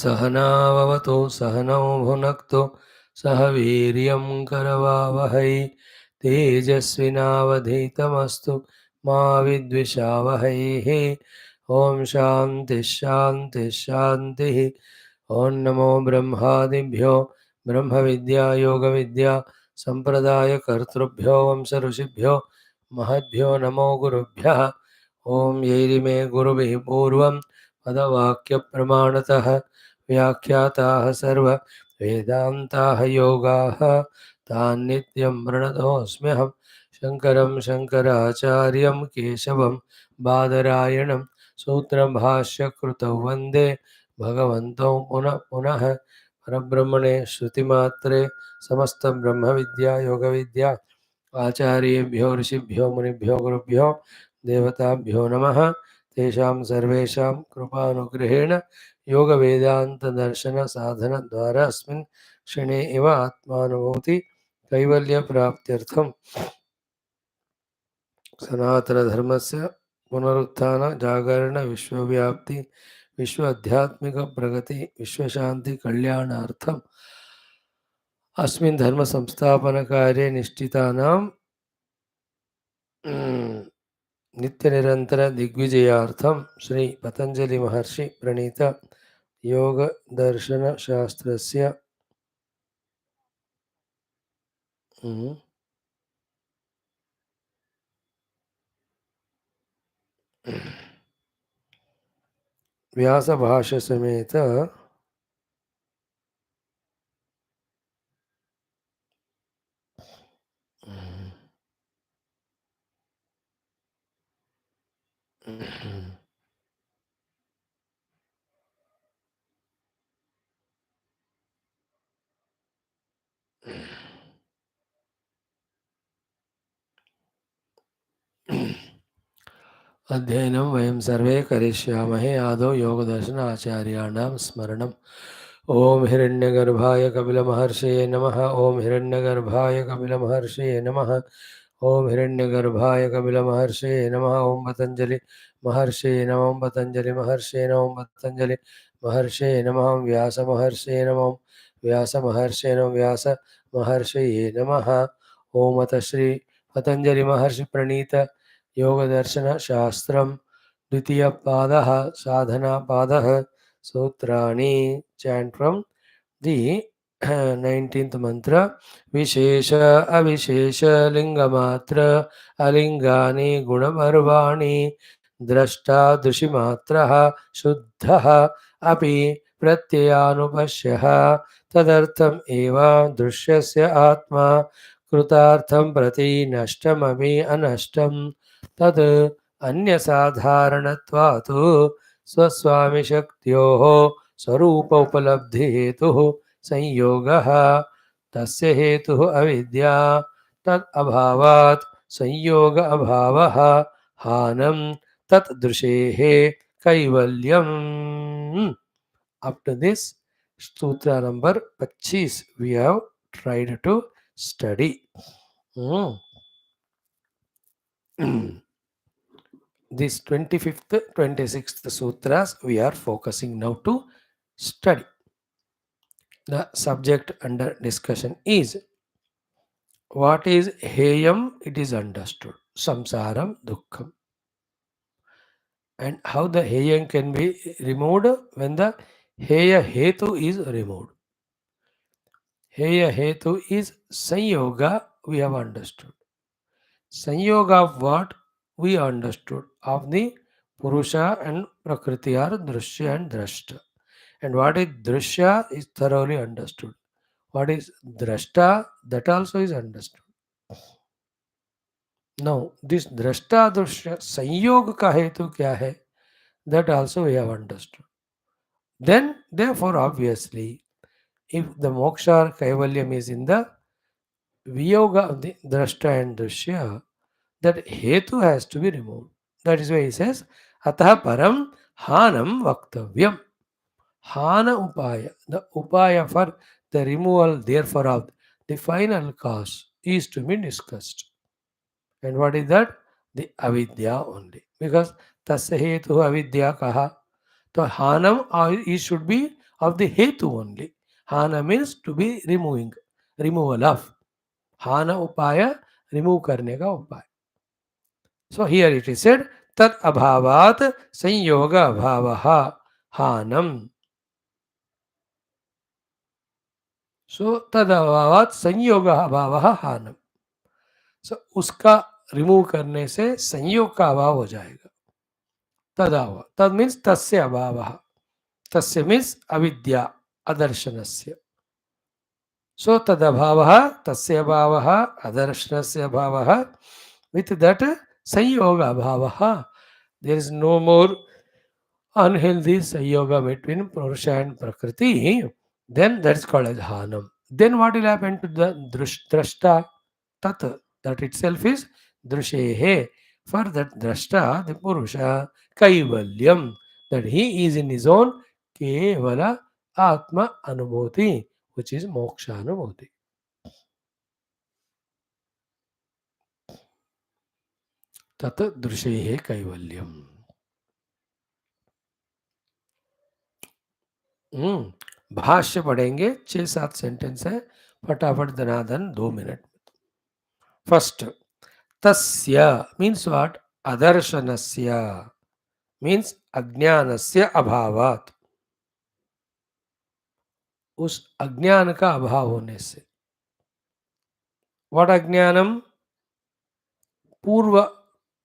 सहनाववतु सहनौ भुनक्तु सह वीर्यं करवावहै तेजस्विनावधीतमस्तु मा विद्विषावहैः। ॐ शान्तिः शान्तिः शान्तिः। ॐ नमो ब्रह्मादिभ्यो ब्रह्मविद्या योगविद्या सम्प्रदायकर्तृभ्यो वंशऋषिभ्यो महद्भ्यो नमो गुरुभ्यः। ॐ यैरिमे गुरुभिः पूर्वं पदवाक्यप्रमाणतः व्याख्याताः सर्व वेदान्ताः योगाः तान् नित्यं प्रणतोऽस्म्यहं शङ्करं शङ्कराचार्यं केशवं बादरायणं सूत्रभाष्यकृतौ वन्दे भगवन्तौ पुनः पुनः। परब्रह्मणे श्रुतिमात्रे समस्तब्रह्मविद्या योगविद्या आचार्येभ्यो ऋषिभ्यो मुनिभ्यो गुरुभ्यो देवताभ्यो नमः। तेषां सर्वेषां कृपानुग्रहेण योगवेदान्तदर्शनसाधनद्वारा अस्मिन् क्षणे एव आत्मानुभूति कैवल्यप्राप्त्यर्थं सनातनधर्मस्य पुनरुत्थान जागरण विश्वव्याप्ति विश्व आध्यात्मिक प्रगति विश्वशांति कल्याणार्थम अस्मिन् धर्म संस्थापन कार्ये निष्ठितानां नित्य निरंतर दिग्विजयार्थम श्री पतंजलि महर्षि प्रणीत योग दर्शन शास्त्रस्य व्यास भाष्य समेत अध्ययनं वयं सर्वे करिष्यामहे। आदौ योगदर्शन आचार्याणां स्मरणम्। ओम हिरण्यगर्भाय कपिलमहर्षये नमः। ओम हिरण्यगर्भाय कपिलमहर्षये नमः। ओम हिरण्यगर्भाय कपिलमहर्षये नमः। ओम पतंजलि महर्षये नमः। ओम पतंजलि महर्षये नमः। ओम पतंजलि महर्षये नमः। ओम व्यास महर्षये नमः। ओम व्यास महर्षये नमः। व्यास महर्षये नमः। ओम अथ श्री पतंजलि महर्षि प्रणीत योगदर्शन शास्त्रम द्वितीय पादः साधना पादः सूत्राणि chant from the 19th mantra विशेष अविशेष लिंगमात्र अलिंगानि गुणपर्वाणि द्रष्टा दृशिमात्रः शुद्धः अपि प्रत्ययानुपश्यः तदर्थम् एव दृश्यस्य आत्मा कृतार्थं प्रति नष्टमपि अनष्टं तद् अन्यसाधारणत्वात् स्वस्वामिशक्त्योः स्वरूप उपलब्धि हेतुः संयोगः तस्य हेतुः अविद्या तद् अभावात् संयोग अभावः हानं तत् दृशेः कैवल्यम्. Up to this sutra number 25 we have tried to study. This 25th 26th sutras we are focusing now to study. The subject under discussion is what is heyam. It is understood samsaram dukkham, and how the heyam can be removed when the heya hetu is removed. Heya hetu is sanyoga, we have understood. Sanyoga of what? We understood of the Purusha and Prakriti are Drishya and Drashta. And what is Drishya is thoroughly understood. What is Drashta? That also is understood. Now, this Drashta Drishya Sanyog ka hetu kya hai? That also we have understood. Then, therefore, obviously, if the moksha or kaivalyam is in the viyoga of the Drashta and Drishya, that hetu has to be removed. That is why he says, Atah param hanam vaktavyam. Hana upaya, the upaya for the removal, therefore, of the final cause is to be discussed. And what is that? The avidya only. Because tasya hetu avidya kaha. So hanam it should be of the hetu only. Hana means to be removing, removal of. Hana upaya, remove karne ka upaya. So here it is said, tat abhavat sanyoga abhavaha hanam. So tad abhavat sanyoga abhavaha hanam. So उसका remove करने से संयोग का अभाव हो जाएगा. तदाव, तद means तस्य अभावः. तस्य मीन्स अविद्या, अदर्शनस्य. So tadabhavah, tasya bhavah, adarashanasya bhavah. With that sanyoga bhavah, there is no more unhealthy sanyoga between Purusha and Prakriti. Then that's called as Hanam. Then what will happen to the drashta? Tat, that itself is drushehe. For that drashta, the Purusha, kaivalyam, that he is in his own kevala atma anubhuti, which is moksha anubhuti. तत् दृशेः कैवल्यम. भाष्य पढ़ेंगे, 6-7 sentence है, फटाफट दनादन 2 minute. First, तस्य means what? अदर्शनस्य means अज्ञानस्य अभावात. उस अज्ञान का अभाव होने से. व्हाट अज्ञानम? पूर्व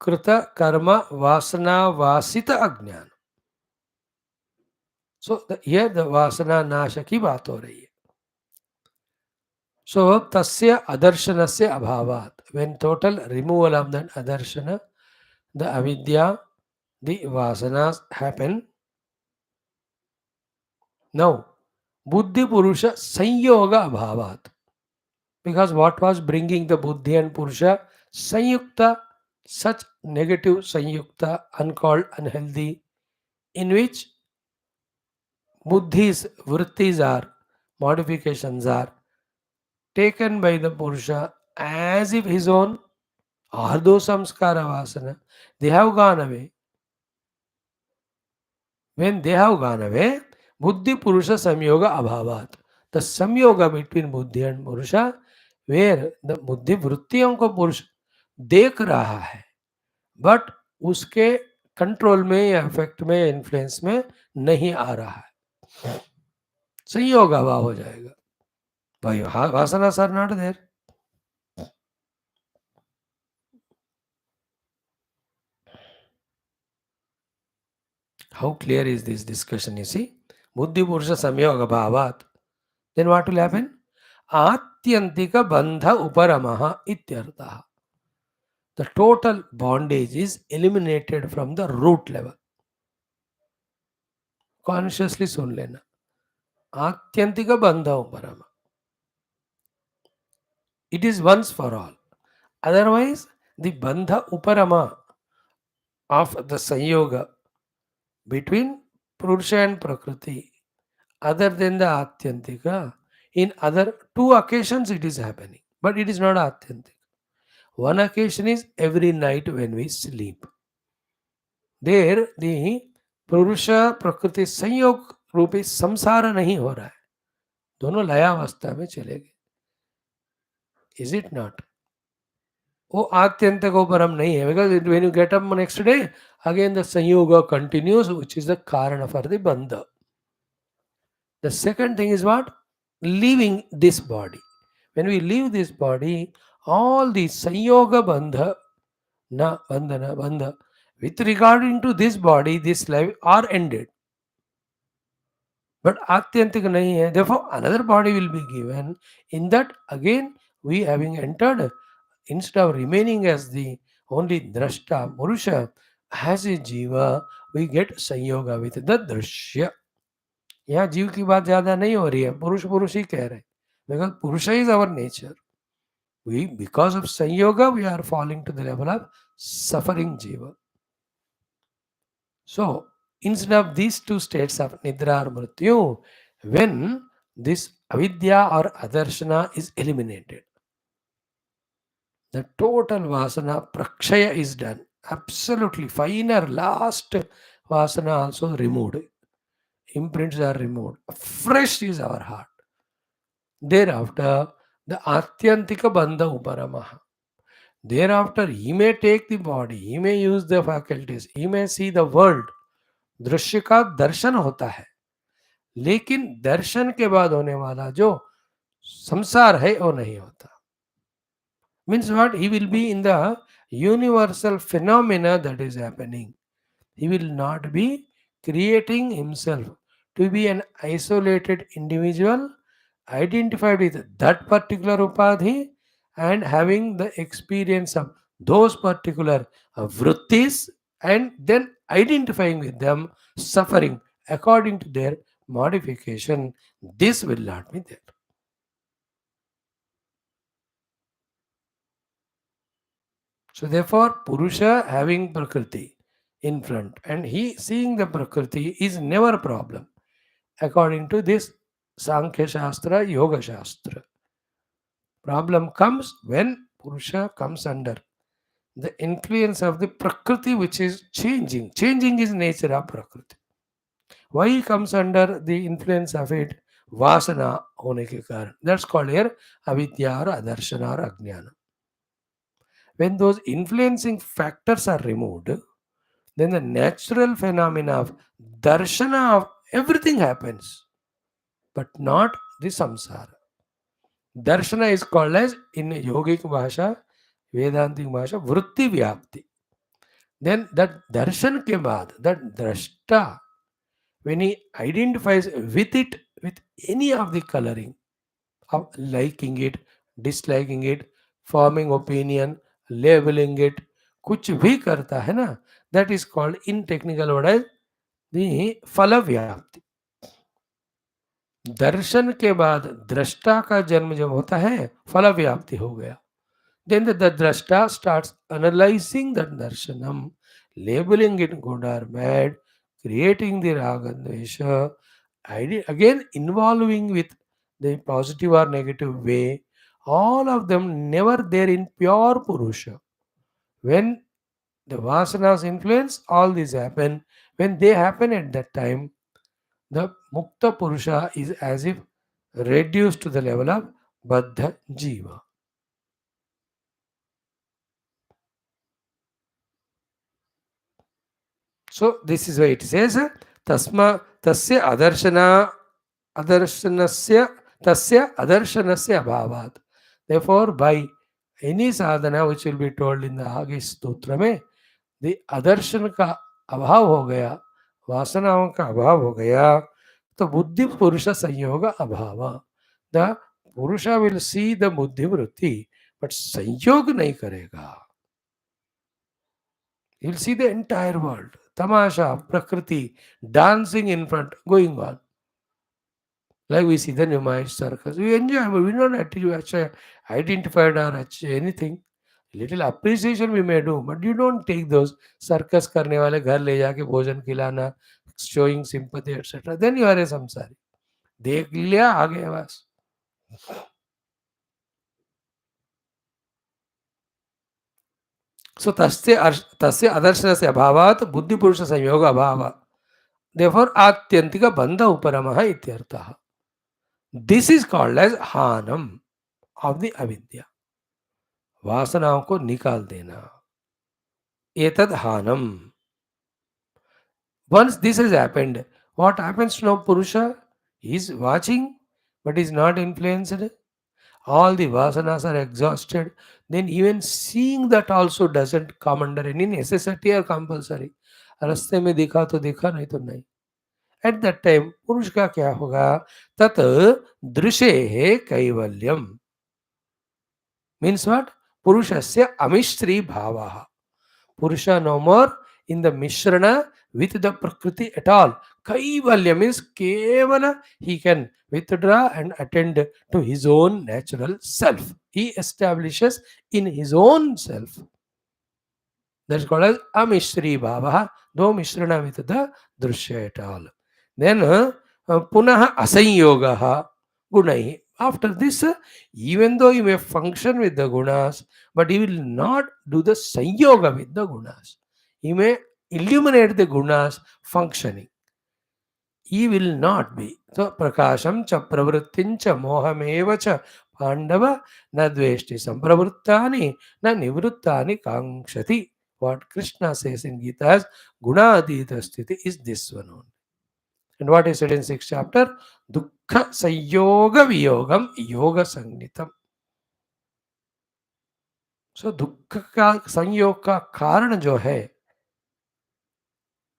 कृत कर्म वासना वासित अज्ञान. सो हियर द वासना नाश की बात हो रही है. So tasya adarsanasya abhavat. When total removal of that adarshana, the avidya, the vasanas happen. Now, buddhi purusha sanyoga abhavat. Because what was bringing the buddhi and purusha? Sanyukta, such negative sanyukta, uncalled, unhealthy, in which buddhis, vrutthis are, modifications are taken by the purusha as if his own. Are those samskara vasana? They have gone away. When they have gone away, buddhi purusha samyoga abhavat. The samyoga between buddhi and purusha, where the buddhi वृत्तियों को पुरुष देख रहा है, but उसके control में या effect में इन्फ्लुएंस में नहीं आ रहा है, संयोग अभाव हो जाएगा. भाई वासना are not there. How clear is this discussion? You see, buddhi purusha samyoga bhavat. Then what will happen? Atyantika bandha uparamaha ityartha. The total bondage is eliminated from the root level. Consciously सुन लेना. Atyantika bandha uparama. It is once for all. Otherwise, the bandha uparama of the sanyoga between Purusha and Prakriti, other than the Atyantika, in other 2 occasions it is happening, but it is not Atyantika. One occasion is every night when we sleep. There the Purusha Prakriti संयोग रूपी संसार नहीं हो रहा है, दोनों लयावस्था में चले गए. Is it not? वो आत्यंतिक उपरम नहीं है, because when you get up next day, again the संयोग continues, which is the karana for the bandha. The second thing is what? Leaving this body. When we leave this body, all the sanyoga bandha, na bandhana, bandha, with regarding to this body, this life are ended. But atyantik nahi hai. Therefore, another body will be given. In that, again, we having entered, instead of remaining as the only drashta, purusha, as a jiva, we get sanyoga with the drashya. यहाँ जीव की बात ज्यादा नहीं हो रही है, पुरुष पुरुष ही कह रहे हैं, बिकॉज पुरुष is our nature. We, because of sanyoga, we are falling to the level of suffering jiva. So, instead of these 2 states of nidra or mrityu, when this avidya or adarshana is eliminated, the total vasana prakshaya is done. Absolutely finer, last vasana also removed. imprints are removed. Fresh is our heart. Thereafter, the Atyantika Bandha Uparamaha. Thereafter, he may take the body, he may use the faculties, he may see the world. दृश्य का दर्शन होता है, लेकिन दर्शन के बाद होने वाला जो संसार है वो नहीं होता. Means what? He will be in the universal phenomena that is happening. He will not be creating himself to be an isolated individual identified with that particular upadhi and having the experience of those particular vrutthis and then identifying with them, suffering according to their modification. This will not be there. So therefore, Purusha having Prakriti in front and he seeing the Prakriti is never a problem according to this Sankhya Shastra, Yoga Shastra. Problem comes when Purusha comes under the influence of the Prakriti which is changing. Changing is nature of Prakriti. Why he comes under the influence of it? Vasana hone ke karan. That's called here avidya or adarshana or ajnana. When those influencing factors are removed, then the natural phenomena of darshana of everything happens, but not the samsara. Darshana is called as in yogic bhasha, Vedantic bhasha, Vrutti Vyapti. Then that darshan ke baad, that drashta, when he identifies with it, with any of the coloring, of liking it, disliking it, forming opinion, labeling it, कुछ भी करता है ना, that is called in technical word as the फल व्याप्ति. दर्शन के बाद दृष्टा का जन्म जब होता है, फल व्याप्ति हो गया. Then the drashta starts analyzing that darshanam, labeling it good or bad, creating the raga dvesha, again involving with the positive or negative way. All of them never there in pure Purusha. When the vasanas influence, all these happen. When they happen at that time, the Mukta Purusha is as if reduced to the level of Baddha Jiva. So this is why it says tasma tasya adarshanasya tasya adarshanasya abhavat. Therefore, by any sadhana which will be told in the आगे स्तोत्र में, the adarशन का अभाव हो गया, वासनाओं का अभाव हो गया, तो बुद्धि पुरुष संयोग अभाव. The Purusha will see the buddhi vritti, but संयोग नहीं करेगा. You'll see the entire world. Tamasha, Prakriti, dancing in front, going on. Like we see the Nimai circus. We enjoy, but we don't actually identify or anything. Little appreciation we may do, but you don't take those circus करने वाले घर ले जाके भोजन खिलाना, showing sympathy, etc. Then you are a samsari. देख लिया आ गया बस. So तस्य अदर्शनस्य अभावात् बुद्धि पुरुष संयोग अभाव. Therefore, आत्यंतिक बंध उपरमः इत्यर्थः. This is called as hanam of the avidya. वासनाओं को निकाल देना. एतद hanam. Once this has happened, what happens to now Purusha? He is watching, but is not influenced. All the vasanas are exhausted. Then even seeing that also doesn't come under any necessity or compulsory. रास्ते में दिखा तो दिखा, नहीं तो नहीं. At that time, पुरुष का क्या होगा? तत् दृशेः Kaivalyam. Means what? Purushasya amishri bhavaha. Purusha no more in the mishrana with the prakriti at all. Kaivalya means kevala, he can withdraw and attend to his own natural self. He establishes in his own self. That's called as amishri bhavaha. No mishrana with the drishya at all. Then punaha asanyogaha gunai. After this, even though he may function with the gunas, but he will not do the sanyoga with the gunas. He may illuminate the gunas functioning. He will not be. So prakasham cha pravrittin cha mohameva cha pandava na dveshti sampravruttani na nivruttani kankshati. What Krishna says in Gita as gunadita sthiti is this one only. And what is said in 6th chapter? Dukkha sanyoga viyogam yoga sangitam. So दुख का संयोग का कारण जो है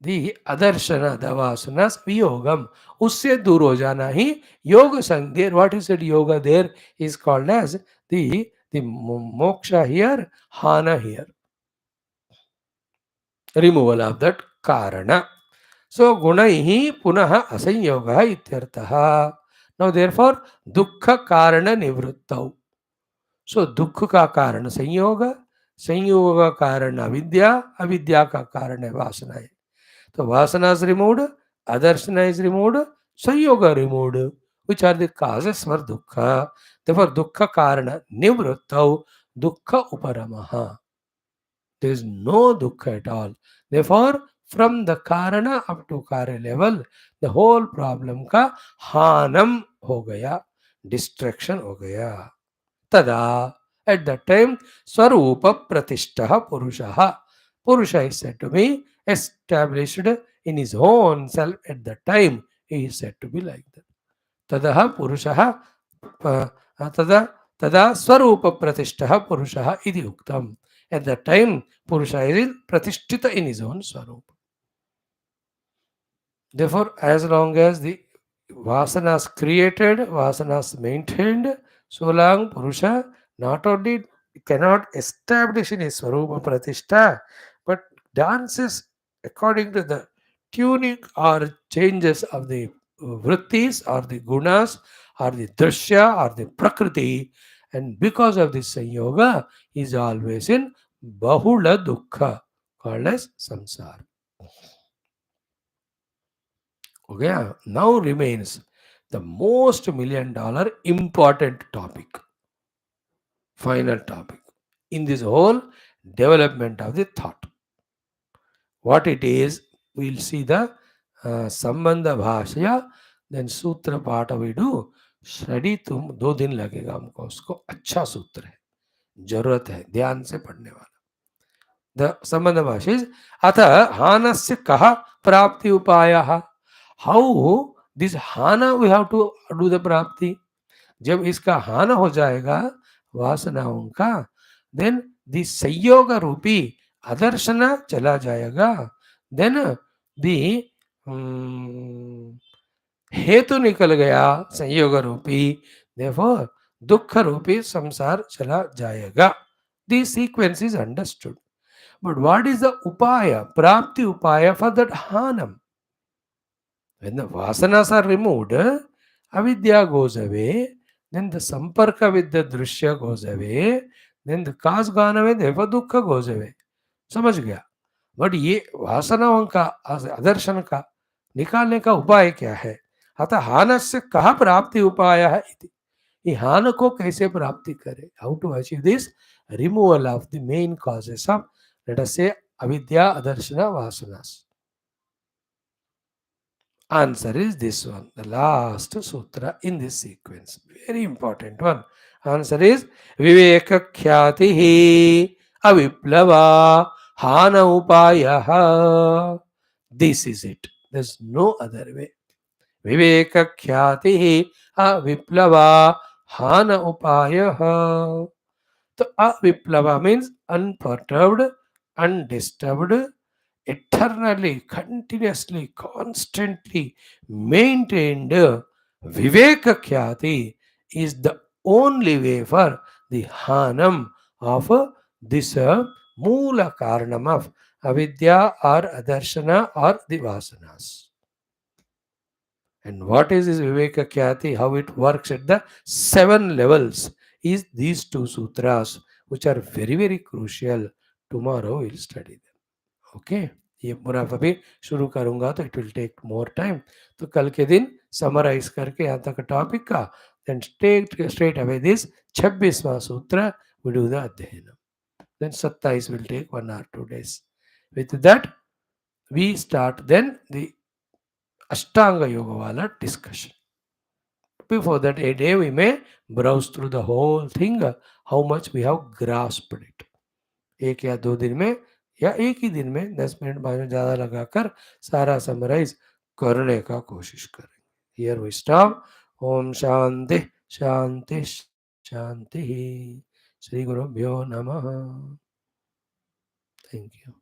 दी अदर्शन the वासनास वियोगम, उससे दूर हो जाना ही योग संग. There what is it yoga there is called as the moksha here, हाना here, removal of that karan. So गुणैः पुनः असंयोगः इत्यर्थः. नाउ देयरफॉर दुःख कारण निवृत्तौ. सो दुख का कारण संयोग, संयोग का कारण अविद्या, अविद्या का कारण है वासना. So vasana is removed, adarshana is removed, sanyoga removed, which are the causes for dukkha. Therefore, dukkha karana nivruttau, dukkha uparamaha. There is no dukkha at all. Therefore, from the karana up to karya level, the whole problem ka hanam ho gaya, destruction ho gaya. Tada, at that time, swarupa pratishtaha purushaha. Purusha is said to be established in his own self at that time. He is said to be like that. Tadaha purushaha tada tada swarupa pratishtaha purushaha idi uktam. At that time, Purusha is pratishtita in his own swarupa. Therefore, as long as the vasanas created, vasanas maintained, so long Purusha not only cannot establish in his Swarupa Pratishtha, but dances according to the tuning or changes of the Vrutthis or the Gunas or the Drashya or the Prakriti, and because of this Sanyoga, he is always in Bahula Dukkha, called as Samsara. Okay, now remains the most $1,000,000 important topic, final topic in this whole development of the thought. What it is, we'll see the Sambandha Bhashya, then Sutra Pata we do. Study तुम 2 दिन लगेगा हमको, उसको अच्छा सूत्र है, जरूरत है ध्यान से पढ़ने वाला. The Sambandha Bhashya is Atha Hanasya Kaha Prapti Upaya. How this Hana we have to do the Prapti. जब इसका हाना हो जाएगा वासनाओं का, देन द संयोग रूपी अदर्शना चला जाएगा, देन द हेतु निकल गया संयोग रूपी, देयरफॉर दुख रूपी संसार चला जाएगा. The sequence is understood. But what is the upaya, prapti upaya for that hanam? When the vasanas are removed, avidya goes away, then the samparka with the drishya goes away, then the cause gone away, therefore dukkha goes away. समझ गया. But ये वासनाओं का आदर्शन का निकालने का उपाय क्या है? अतः हान से कहा प्राप्ति उपाय है. ये हान को कैसे प्राप्ति करे? How to achieve this removal of the main causes of, let us say, avidya, adarshana, vasanas. Answer is this one, the last sutra in this sequence. Very important one. Answer is Viveka Khyatihi Aviplava Hana Upayaha. This is it. There's no other way. Viveka Khyatihi Aviplava Hana Upayaha. So Aviplava means unperturbed, undisturbed, eternally, continuously, constantly maintained Viveka Khyati is the only way for the Hanam of this Moola Karanam of Avidya or Adarshana or the Vasanas. And what is this Viveka Khyati? How it works at the 7 levels is these 2 sutras, which are very, very crucial. Tomorrow we'll study them. Okay, ये पूरा अभी शुरू करूंगा तो it will take more time. तो कल के दिन समराइज करके यहाँ तक टॉपिक का, देन स्ट्रेट अवे दिस 26वां सूत्र वी डू द अध्ययन. Then 27 will take 1 or 2 days. With that we start then the Ashtanga Yoga wala discussion. Before that, a day we may browse through the whole thing, how much we have grasped it. एक या दो दिन में या एक ही दिन में 10 minute 5 minute ज़्यादा लगाकर सारा समराइज करने का कोशिश करेंगे. Here we stop. ओम शांति शांति शांति. श्री गुरुभ्यो नमः. Thank you.